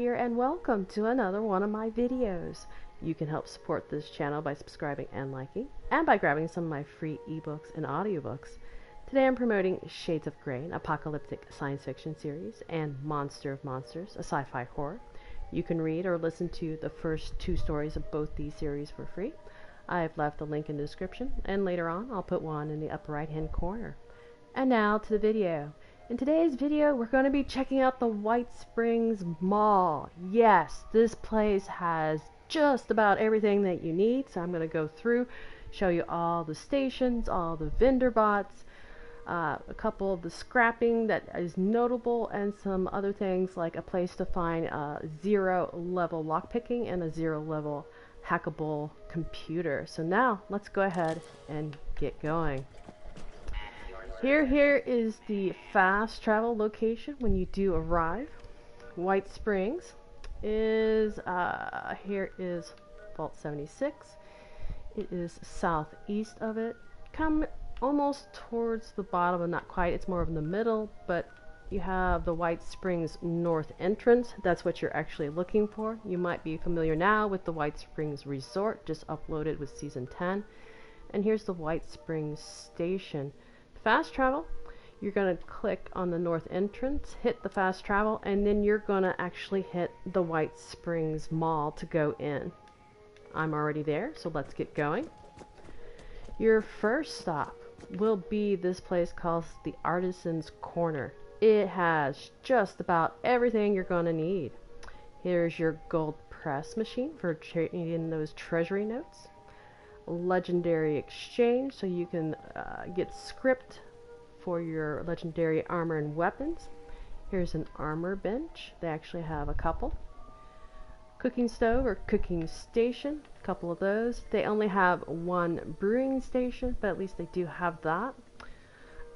here, and welcome to another one of my videos. You can help support this channel by subscribing and liking, and by grabbing some of my free ebooks and audiobooks. Today I'm promoting Shades of Grey, an apocalyptic science fiction series, and Monster of Monsters, a sci-fi horror. You can read or listen to the first 2 stories of both these series for free. I've left a link in the description, and later on I'll put one in the upper right hand corner. And now to the video. In today's video, we're going to be checking out the Whitesprings Mall. Yes, this place has just about everything that you need, so I'm going to go through, show you all the stations, all the vendor bots, a couple of the scrapping that is notable, and some other things like a place to find 0-level lockpicking and a 0-level hackable computer. So now, let's go ahead and get going. Here is the fast travel location when you do arrive. Whitesprings is, here is Vault 76. It is southeast of it. Come almost towards the bottom, but not quite. It's more of in the middle, but you have the Whitesprings North entrance. That's what you're actually looking for. You might be familiar now with the Whitesprings Resort, just uploaded with Season 10. And here's the Whitesprings Station. Fast travel, you're going to click on the north entrance, hit the fast travel, and then you're going to actually hit the Whitesprings Mall to go in. I'm already there, so let's get going. Your first stop will be this place called the Artisan's Corner. It has just about everything you're going to need. Here's your gold press machine for trading in those treasury notes. Legendary exchange, so you can get script for your legendary armor and weapons. Here's an armor bench. They actually have a couple. Cooking stove or cooking station, a couple of those. They only have 1 brewing station, but at least they do have that.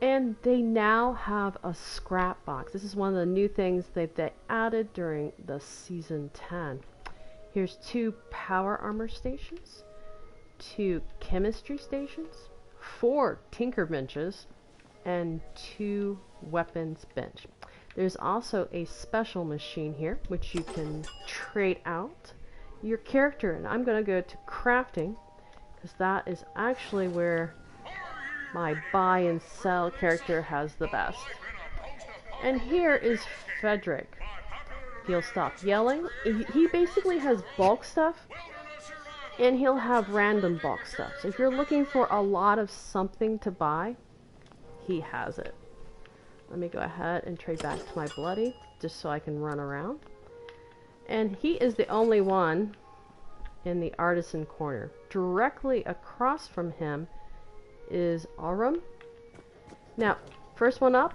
And they now have a scrap box. This is one of the new things they added during the Season 10. Here's 2 power armor stations, 2 chemistry stations, 4 tinker benches, and 2 weapons bench. There's also a special machine here which you can trade out your character, and I'm going to go to crafting because that is actually where my buy and sell character has the best. And here is Friedrich. He'll stop yelling. He basically has bulk stuff, and he'll have random bulk stuff. So if you're looking for a lot of something to buy, he has it. Let me go ahead and trade back to my bloody, just so I can run around. And he is the only one in the Artisan corner. Directly across from him is Aurum. Now, first one up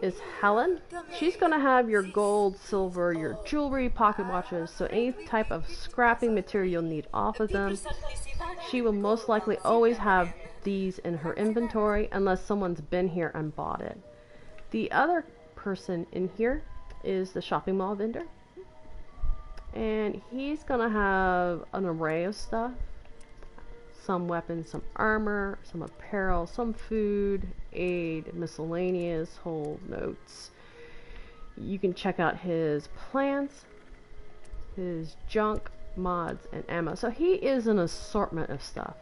is Helena. She's going to have your gold, silver, your jewelry, pocket watches, so any type of scrapping material you'll need off of them. She will most likely always have these in her inventory unless someone's been here and bought it. The other person in here is the shopping mall vendor, and he's going to have an array of stuff. Some weapons, some armor, some apparel, some food, aid, miscellaneous, hold notes. You can check out his plans, his junk, mods, and ammo. So he is an assortment of stuff.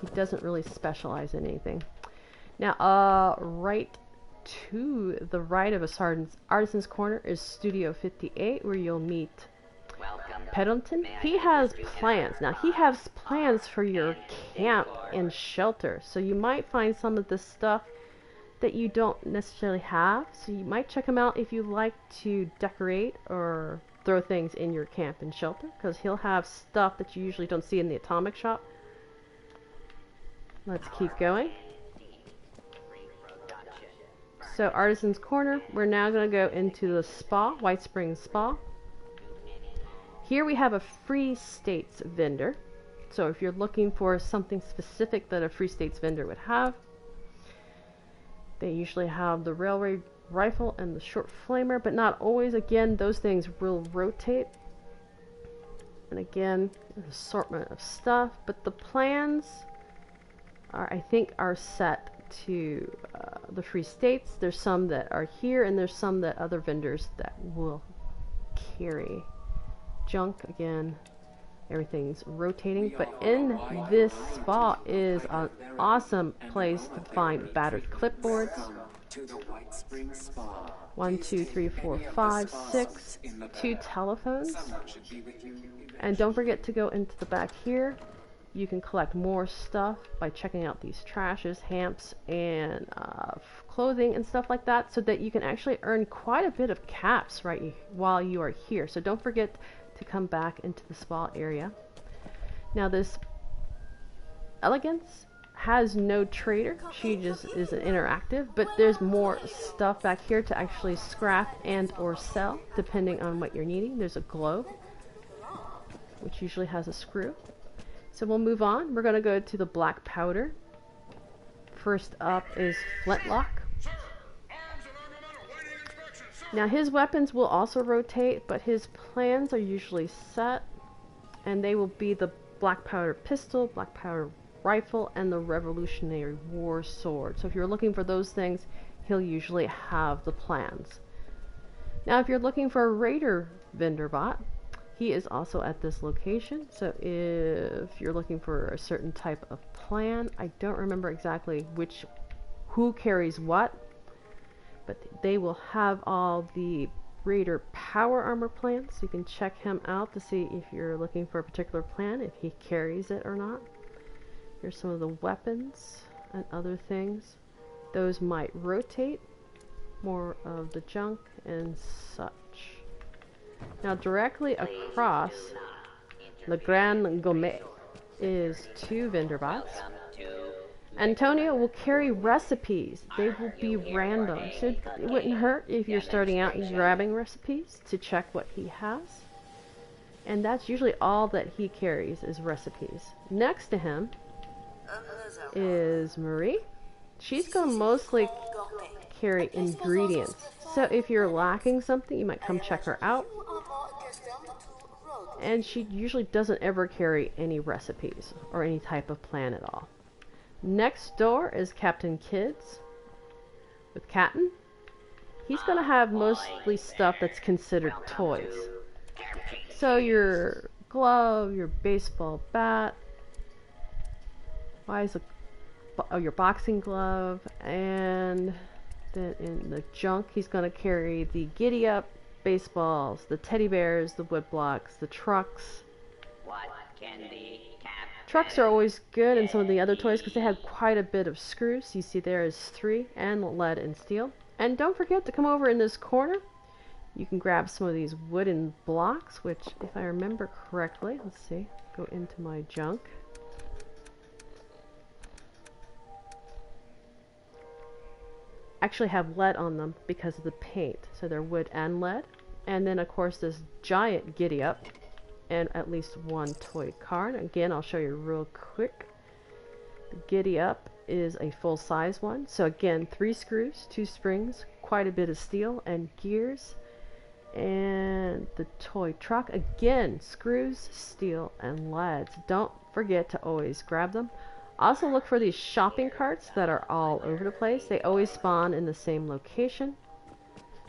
He doesn't really specialize in anything. Now, right to the right of Artisan's Corner is Studio 58, where you'll meet Pendleton. He has plans. Now, he has plans for your camp and shelter, so you might find some of the stuff that you don't necessarily have, so you might check him out if you like to decorate or throw things in your camp and shelter, because he'll have stuff that you usually don't see in the atomic shop. Let's keep going. So, Artisan's Corner, we're now going to go into the spa, Whitesprings Spa. Here we have a Free States vendor. So if you're looking for something specific that a Free States vendor would have, they usually have the railway rifle and the short flamer, but not always. Again, those things will rotate. And again, an assortment of stuff, but the plans are, I think, are set to the Free States. There's some that are here, and there's some that other vendors that will carry. Junk, again, everything's rotating, but in this spot is an awesome place to find battered clipboards. 1, 2, 3, 4, 5, 6, 2 telephones. And don't forget to go into the back here. You can collect more stuff by checking out these trashes, hamps, and clothing and stuff like that, so that you can actually earn quite a bit of caps right while you are here. So don't forget to come back into the spa area. Now this Elegance has no trader, she just is an interactive, but there's more stuff back here to actually scrap and or sell depending on what you're needing. There's a globe, which usually has a screw. So we'll move on. We're going to go to the black powder. First up is Flintlock. Now his weapons will also rotate, but his plans are usually set, and they will be the black powder pistol, black powder rifle, and the Revolutionary War sword. So if you're looking for those things, he'll usually have the plans. Now if you're looking for a Raider vendor bot, he is also at this location. So if you're looking for a certain type of plan, I don't remember exactly who carries what, but they will have all the Raider power armor plans. So you can check him out to see if you're looking for a particular plan, if he carries it or not. Here's some of the weapons and other things. Those might rotate, more of the junk and such. Now directly across Le Grand Gourmet is 2 vendor bots. Antonio will carry recipes. They will be random, so it wouldn't hurt if you're starting out and grabbing recipes to check what he has. And that's usually all that he carries is recipes. Next to him is Marie. She's going to mostly carry ingredients. So if you're lacking something, you might come check her out. And she usually doesn't ever carry any recipes or any type of plan at all. Next door is Captain Kids with Captain. He's going to have mostly stuff that's considered toys. So your glove, your baseball bat, your boxing glove, and then in the junk he's going to carry the giddy up baseballs, the teddy bears, the wood blocks, the trucks. Trucks are always good in some of the other toys because they have quite a bit of screws. You see there is 3, and lead and steel. And don't forget to come over in this corner. You can grab some of these wooden blocks, which if I remember correctly, let's see, go into my junk. Actually have lead on them because of the paint, so they're wood and lead. And then of course this giant giddy up and at least 1 toy car. And again, I'll show you real quick. The giddy up is a full size one, so again 3 screws, 2 springs, quite a bit of steel and gears. And the toy truck, again screws, steel and lead. So don't forget to always grab them. Also look for these shopping carts that are all over the place. They always spawn in the same location.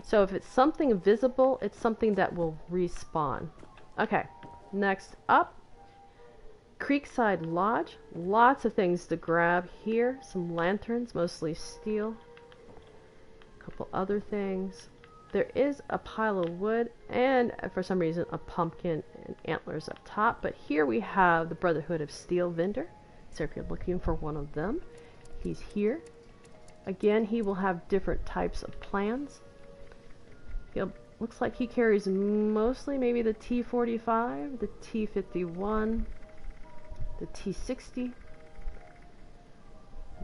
So if it's something visible, it's something that will respawn. Okay, next up, Creekside Lodge. Lots of things to grab here. Some lanterns, mostly steel. A couple other things. There is a pile of wood and for some reason a pumpkin and antlers up top. But here we have the Brotherhood of Steel vendor. So if you're looking for one of them, he's here. Again, he will have different types of plans. Looks like he carries mostly maybe the T45, the T51, the T60.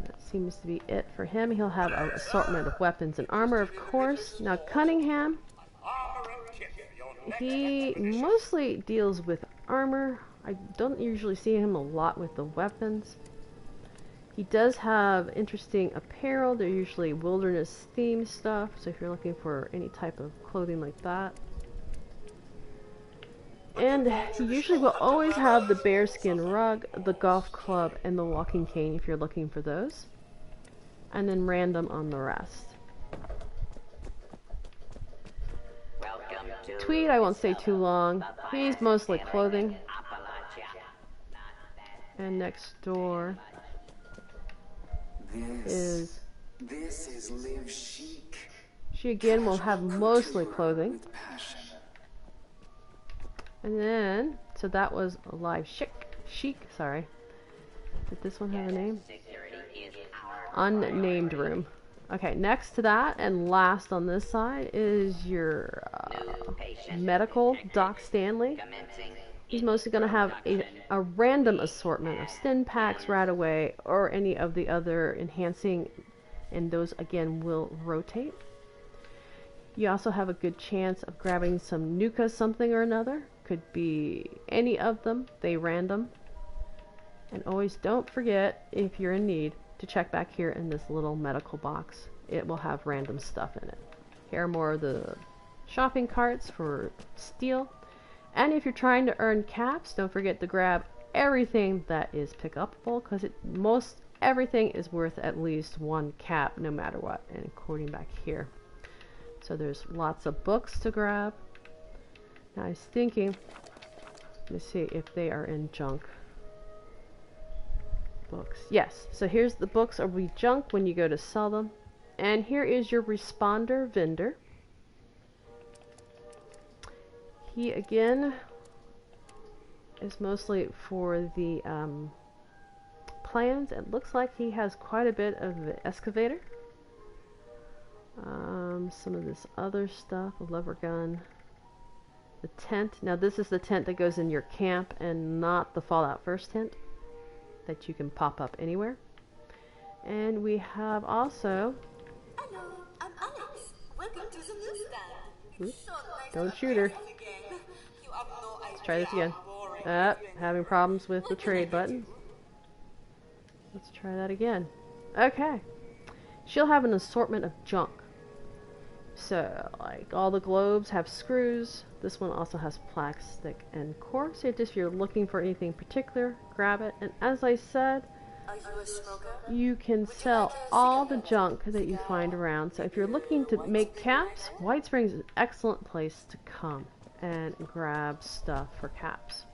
That seems to be it for him. He'll have an assortment of weapons and armor, of course. Now Cunningham, he mostly deals with armor. I don't usually see him a lot with the weapons. He does have interesting apparel. They're usually wilderness themed stuff, so if you're looking for any type of clothing like that. And he usually will always have the bearskin rug, the golf club, and the walking cane if you're looking for those. And then random on the rest. Welcome Tweed, I won't stay too long. He's mostly clothing. And next door is This is live chic. she again will have mostly clothing. And then, so that was live chic, sorry. Did this one have a name? Unnamed room. Okay, next to that and last on this side is your medical Doc Stanley. He's mostly going to have a random assortment of stim packs right away or any of the other enhancing, and those again will rotate. You also have a good chance of grabbing some Nuka something or another. Could be any of them, they random. And always don't forget, if you're in need, to check back here in this little medical box. It will have random stuff in it. Here are more of the shopping carts for steel. And if you're trying to earn caps, don't forget to grab everything that is pick upable, because most everything is worth at least 1 cap no matter what. And according back here. So there's lots of books to grab. Now I was thinking, let's see if they are in junk. Books. Yes, so here's the books are we junk when you go to sell them. And here is your responder vendor. He again is mostly for the plans. It looks like he has quite a bit of the excavator. Some of this other stuff, a lever gun, the tent. Now this is the tent that goes in your camp and not the Fallout First tent that you can pop up anywhere. And we have also... Hello, I'm Alex. Welcome to the newsstand. Oops, don't shoot her. Let's try this again. Having problems with the trade button. Let's try that again. Okay. She'll have an assortment of junk. So, like all the globes have screws. This one also has plastic and core. So if you're looking for anything particular, grab it. And as I said, you can sell all the junk that you find around. So if you're looking to make caps, Whitesprings is an excellent place to come and grab stuff for caps.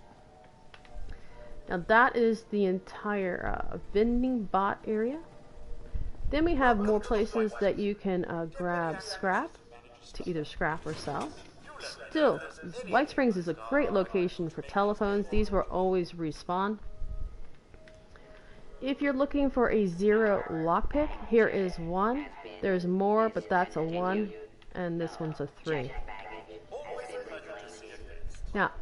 Now that is the entire vending bot area. Then we have more places that you can grab scrap to either scrap or sell. Still, Whitesprings is a great location for telephones. These will always respawn. If you're looking for a 0 lockpick, here is one. There's more, but that's a 1, and this one's a 3. Now,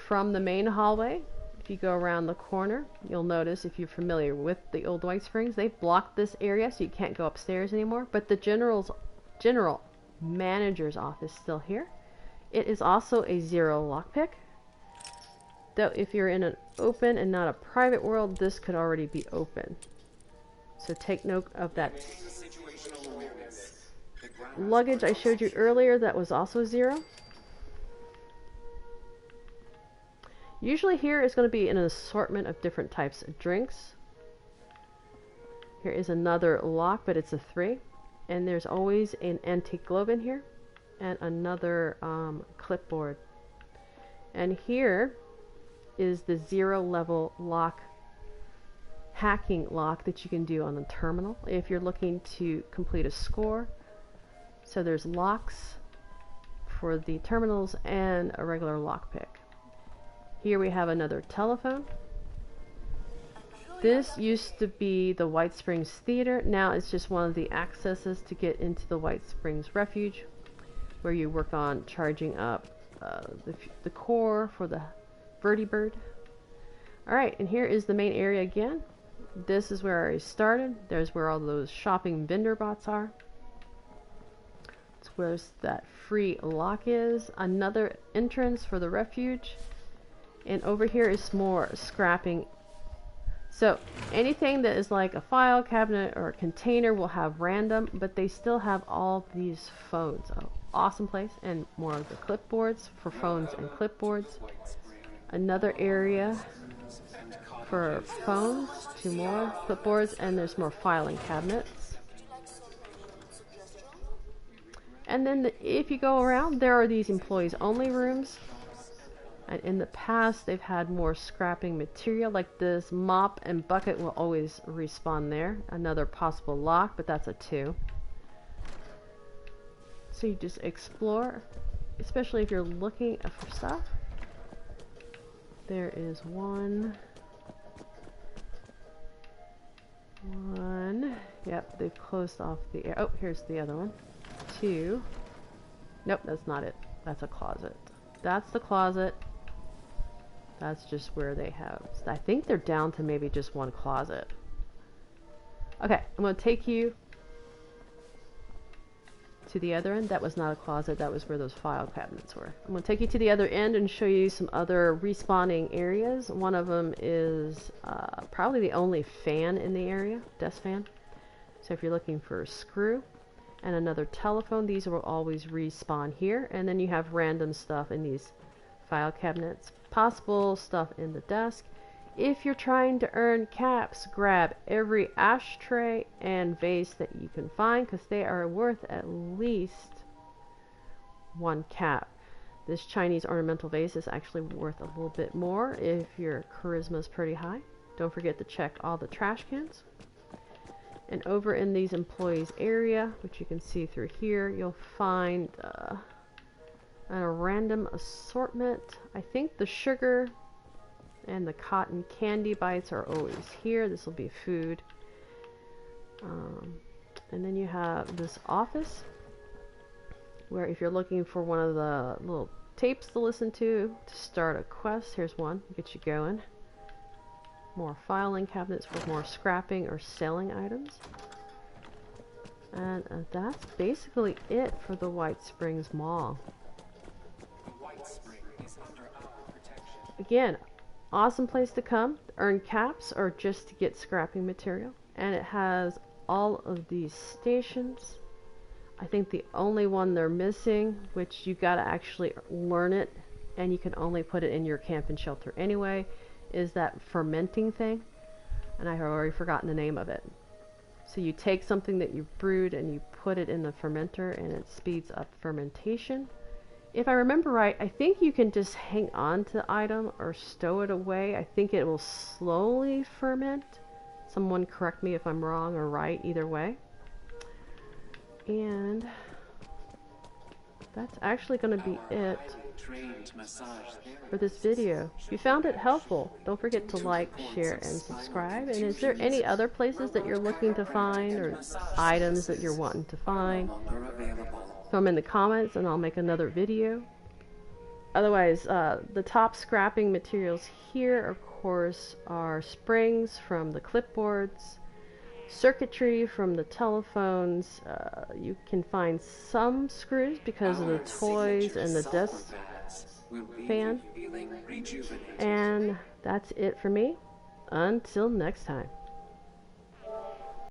from the main hallway, if you go around the corner, you'll notice, if you're familiar with the old Whitesprings, they blocked this area so you can't go upstairs anymore. But the general manager's office is still here. It is also a 0 lockpick. Though if you're in an open and not a private world, this could already be open. So take note of that. Luggage I showed you earlier, that was also 0. Usually here is going to be an assortment of different types of drinks. Here is another lock, but it's a 3. And there's always an antique globe in here. And another clipboard. And here is the 0 level lock, hacking lock that you can do on the terminal if you're looking to complete a score. So there's locks for the terminals and a regular lockpick. Here we have another telephone. This used to be the Whitesprings Theater. Now it's just one of the accesses to get into the Whitesprings Refuge, where you work on charging up the core for the vertibird. Alright, and here is the main area again. This is where I started. There's where all those shopping vendor bots are. It's where that free lock is. Another entrance for the refuge. And over here is more scrapping. So anything that is like a file cabinet or a container will have random, but they still have all these phones. Oh, awesome place. And more of the clipboards for phones and clipboards. Another area for phones, 2 more clipboards, and there's more filing cabinets. And then if you go around, there are these employees only rooms. And in the past, they've had more scrapping material, like this mop and bucket will always respawn there. Another possible lock, but that's a 2. So you just explore, especially if you're looking for stuff. There is one. Yep, they've closed off the air. Oh, here's the other one. 2. Nope, that's not it. That's a closet. That's the closet. That's just where they have. I think they're down to maybe just one closet. Okay, I'm going to take you to the other end. That was not a closet. That was where those file cabinets were. I'm going to take you to the other end and show you some other respawning areas. One of them is probably the only fan in the area, desk fan. So if you're looking for a screw and another telephone, these will always respawn here. And then you have random stuff in these file cabinets, possible stuff in the desk. If you're trying to earn caps, grab every ashtray and vase that you can find, because they are worth at least 1 cap. This Chinese ornamental vase is actually worth a little bit more if your charisma is pretty high. Don't forget to check all the trash cans. And over in these employees area, which you can see through here, you'll find a random assortment. I think the sugar and the cotton candy bites are always here. This will be food. And then you have this office where if you're looking for one of the little tapes to listen to start a quest, here's one, get you going. More filing cabinets for more scrapping or selling items. And that's basically it for the Whitesprings Mall. Again, awesome place to come, earn caps or just to get scrapping material. And it has all of these stations. I think the only one they're missing, which you gotta actually learn it, and you can only put it in your camp and shelter anyway, is that fermenting thing. And I have already forgotten the name of it. So you take something that you brewed and you put it in the fermenter and it speeds up fermentation. If I remember right, I think you can just hang on to the item or stow it away. I think it will slowly ferment. Someone correct me if I'm wrong or right, either way. And that's actually going to be it for this video. If you found it helpful, don't forget to like, share, and subscribe. And is there any other places that you're looking to find or items that you're wanting to find? Throw them in the comments and I'll make another video. Otherwise, the top scrapping materials here, of course, are springs from the clipboards, circuitry from the telephones. You can find some screws because of the toys and the desk fan. And that's it for me. Until next time.